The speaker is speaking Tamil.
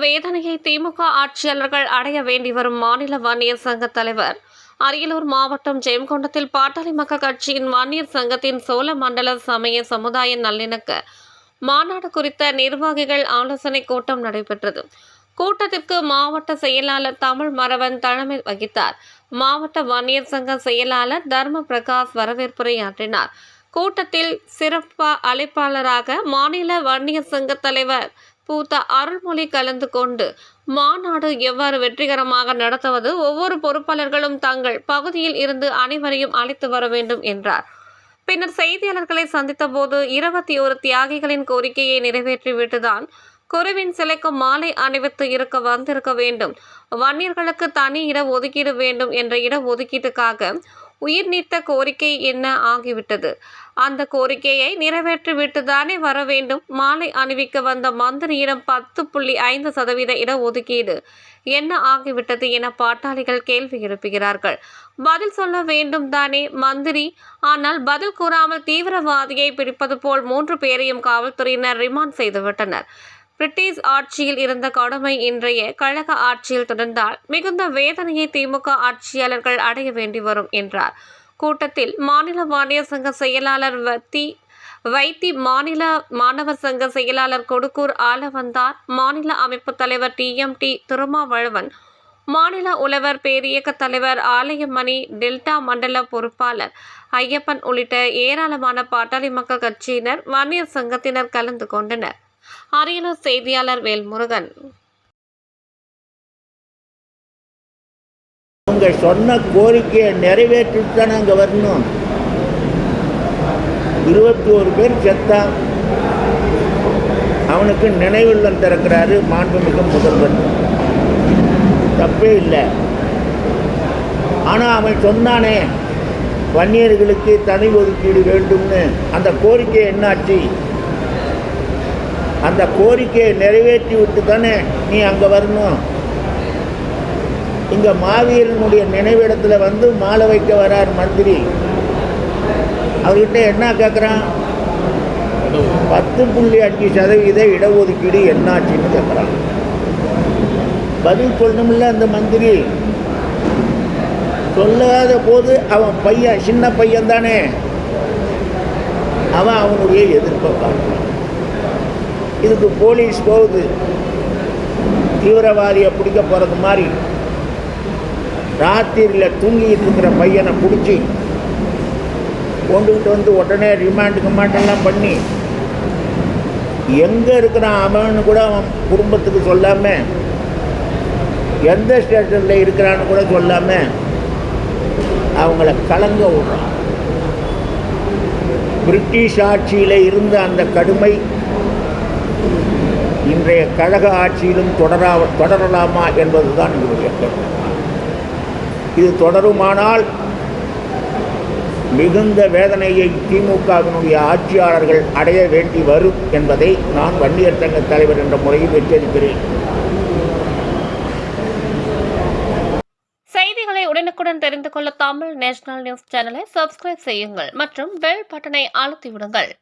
வேதனையை திமுக ஆட்சியாளர்கள் அடைய வேண்டி வரும் மாநில வன்னியர் சங்க தலைவர் அரியலூர் மாவட்டம் ஜெயங்கொண்டத்தில் பாட்டாளி மக்கள் கட்சியின் வன்னியர் சங்கத்தின் சோழ மண்டல சமய சமுதாய நல்லிணக்க மாநாடு குறித்த நிர்வாகிகள் ஆலோசனை கூட்டம் நடைபெற்றது. கூட்டத்திற்கு மாவட்ட செயலாளர் தமிழ் மரவன் தலைமை வகித்தார். மாவட்ட வன்னியர் சங்க செயலாளர் தர்ம பிரகாஷ் வரவேற்புரையாற்றினார். கூட்டத்தில் சிறப்பு அழைப்பாளராக மாநில வன்னியர் சங்க தலைவர் பூத்த அருள்மொழி கலந்து கொண்டு மாநாடு எவ்வாறு வெற்றிகரமாக நடத்துவது, ஒவ்வொரு பொறுப்பாளர்களும் தங்கள் பகுதியில் இருந்து அனைவரையும் அழைத்து வர வேண்டும் என்றார். பின்னர் செய்தியாளர்களை சந்தித்த போது 21 தியாகிகளின் கோரிக்கையை நிறைவேற்றிவிட்டுதான் குருவின் சிலைக்கு மாலை அணிவித்து வந்திருக்க வேண்டும். வன்னியர்களுக்கு தனி இட ஒதுக்கீடு வேண்டும் என்ற இட ஒதுக்கீட்டுக்காக உயிர் நீத்த கோரிக்கை என்ன ஆகிவிட்டது? அந்த கோரிக்கையை நிறைவேற்றிவிட்டுதானே வர வேண்டும். மாலை அணிவிக்க வந்த மந்திரியிடம் 10.5% இட ஒதுக்கீடு என்ன ஆகிவிட்டது என பாட்டாளிகள் கேள்வி எழுப்புகிறார்கள். பதில் சொல்ல வேண்டும் தானே மந்திரி. ஆனால் பதில் கூறாமல் தீவிரவாதியை பிடிப்பது போல் 3 பேரையும் காவல்துறையினர் ரிமாண்ட் செய்துவிட்டனர். பிரிட்டிஷ் ஆட்சியில் இருந்த கொடுமை இன்றைய கழக ஆட்சியில் தொடர்ந்தால் மிகுந்த வேதனையை திமுக ஆட்சியாளர்கள் அடைய வேண்டி வரும் என்றார். கூட்டத்தில் மாநில வன்னியர் சங்க செயலாளர் வைத்தி, மாநில மாணவர் சங்க செயலாளர் கொடுக்கூர் ஆலவந்தார், மாநில அமைப்பு தலைவர் TMT திருமாவளவன், மாநில உழவர் பேரியக்க தலைவர் ஆலயமணி, டெல்டா மண்டல பொறுப்பாளர் ஐயப்பன் உள்ளிட்ட ஏராளமான பாட்டாளி மக்கள் கட்சியினர் வன்னியர் சங்கத்தினர் கலந்து கொண்டனர். அரியலூர் செய்தியாளர் வேல்முருகன். அவங்க சொன்ன கோரிக்கையை நிறைவேற்றிட்டு தானே அங்கே வரணும். 21 பேர் செத்தா அவனுக்கு நினைவுள்ளம் திறக்கிறாரு மாண்புமிகு முதல்வர். தப்பே இல்லை. ஆனால் அவன் சொன்னானே வன்னியர்களுக்கு தனி ஒதுக்கீடு வேண்டும்னு, அந்த கோரிக்கை என்னாச்சு? அந்த கோரிக்கையை நிறைவேற்றி விட்டு தானே நீ அங்கே வரணும். இங்கே மாவீரனுடைய நினைவிடத்தில் வந்து மாலை வைக்க வரார் மந்திரி. அவர்கிட்ட என்ன கேட்குறான்? 10.5% இடஒதுக்கீடு என்னாச்சுன்னு கேட்குறான். பதில் சொல்லணும்ல அந்த மந்திரி. சொல்லாத போது அவன் பையன், சின்ன பையன் தானே, அவனுடைய எதிர்ப்பை பார்க்கலாம். இதுக்கு போலீஸ் போகுது, தீவிரவாதியை பிடிக்க போகிறது மாதிரி. ராத்திரியில் தூங்கிட்டு இருக்கிற பையனை பிடிச்சி கொண்டுகிட்டு வந்து உடனே ரிமாண்டெல்லாம் பண்ணி எங்கே இருக்கிறான் அவன்னு கூட அவன் குடும்பத்துக்கு சொல்லாமல், எந்த ஸ்டேஷனில் இருக்கிறான்னு கூட சொல்லாமல் அவங்கள கலங்க விடுறான். பிரிட்டிஷ் ஆட்சியில் இருந்த அந்த கடுமை இன்றைய கழக ஆட்சியிலும் தொடரலாமா என்பதுதான் என்னுடைய கருத்து. இது தொடருமானால் மிகுந்த வேதனையை திமுகவினுடைய ஆட்சியாளர்கள் அடைய வேண்டி வரும் என்பதை நான் வன்னியர் சங்க தலைவர் என்ற முறையில் எச்சரிக்கிறேன். செய்திகளை உடனுக்குடன் தெரிந்து கொள்ள தமிழ் நேஷனல் நியூஸ் சேனலை சப்ஸ்கிரைப் செய்யுங்கள் மற்றும் பெல் பட்டனை அழுத்தி விடுங்கள்.